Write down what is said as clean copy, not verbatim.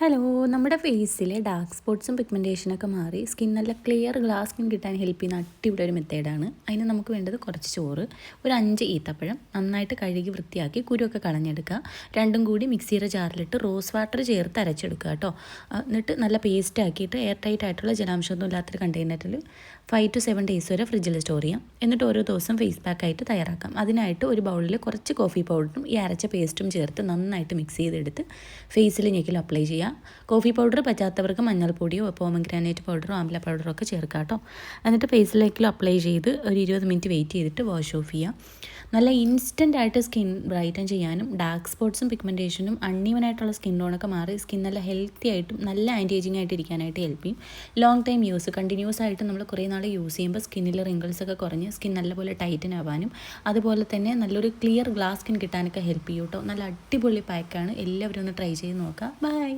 Hello, നമ്മുടെ ഫേസിലെ dark സ്പോട്ട്സും പിഗ്മെൻറ്റേഷനൊക്കെ മാറി skin നല്ല ക്ലിയർ ഗ്ലാസ് സ്കിൻ കിട്ടാൻ ഹെൽപ്പ് ചെയ്യുന്ന അടിപൊളി ഒരു മെത്തേഡാണ്. അതിന് നമുക്ക് വേണ്ടത് കുറച്ച് ചോറ്, ഒരു 5 ഈത്തപ്പഴം നന്നായിട്ട് കഴുകി വൃത്തിയാക്കി കുരുവൊക്കെ കളഞ്ഞെടുക്കുക. രണ്ടും കൂടി മിക്സിയുടെ ജാറിലിട്ട് റോസ് വാട്ടർ ചേർത്ത് അരച്ചെടുക്കുക കേട്ടോ. എന്നിട്ട് നല്ല പേസ്റ്റ് ആക്കിയിട്ട് എയർ ടൈറ്റ് ആയിട്ടുള്ള ജലാംശമൊന്നും ഇല്ലാത്തൊരു കണ്ടെയ്നറിൽ 5 to 7 ഡേയ്സ് വരെ ഫ്രിഡ്ജിൽ സ്റ്റോർ ചെയ്യാം. എന്നിട്ട് ഓരോ ദിവസം ഫേസ് പാക്കായിട്ട് തയ്യാറാക്കാം. അതിനായിട്ട് ഒരു ബൗളിൽ കുറച്ച് കോഫി പൗഡറും ഈ അരച്ച പേസ്റ്റും ചേർത്ത് നന്നായിട്ട് മിക്സ് ചെയ്തെടുത്ത് ഫേസിൽ ഞെക്കിലും അപ്ലൈ ചെയ്യുക. കോഫി പൗഡർ പറ്റാത്തവർക്ക് മഞ്ഞൾപ്പൊടിയോ പോമഗ്രാനൈറ്റ് പൗഡറോ ആംല പൗഡറോ ഒക്കെ ചേർക്കാം കേട്ടോ. എന്നിട്ട് ഫേസിലേക്കിലും അപ്ലൈ ചെയ്ത് ഒരു 20 മിനിറ്റ് വെയിറ്റ് ചെയ്തിട്ട് വാഷ് ഓഫ് ചെയ്യുക. നല്ല ഇൻസ്റ്റൻ്റ് ആയിട്ട് സ്കിൻ ബ്രൈറ്റൻ ചെയ്യാനും ഡാർക്ക് സ്പോട്ട്സും പിഗ്മെൻറ്റേഷനും അൺഈവനായിട്ടുള്ള സ്കിൻ ടോണൊക്കെ മാറി സ്കിൻ നല്ല ഹെൽത്തി ആയിട്ടും നല്ല ആൻറ്റി ഏജിങ് ആയിട്ട് ഇരിക്കാനായിട്ട് ഹെൽപ്പ് ചെയ്യും. ലോങ് ടൈം യൂസ് കണ്ടിന്യൂസ് ആയിട്ട് നമ്മൾ കുറേ നാൾ യൂസ് ചെയ്യുമ്പോൾ സ്കിന്നിൽ റിങ്കിൾസ് ഒക്കെ കുറഞ്ഞ് സ്കിൻ നല്ലപോലെ ടൈറ്റൻ ആവാനും അതുപോലെ തന്നെ നല്ലൊരു ക്ലിയർ ഗ്ലാസ് സ്കിൻ കിട്ടാനൊക്കെ ഹെൽപ്പ് ചെയ്യും കേട്ടോ. നല്ല അടിപൊളി പാക്കാണ്. എല്ലാവരും ഒന്ന് ട്രൈ ചെയ്ത് നോക്കാം. ബൈ.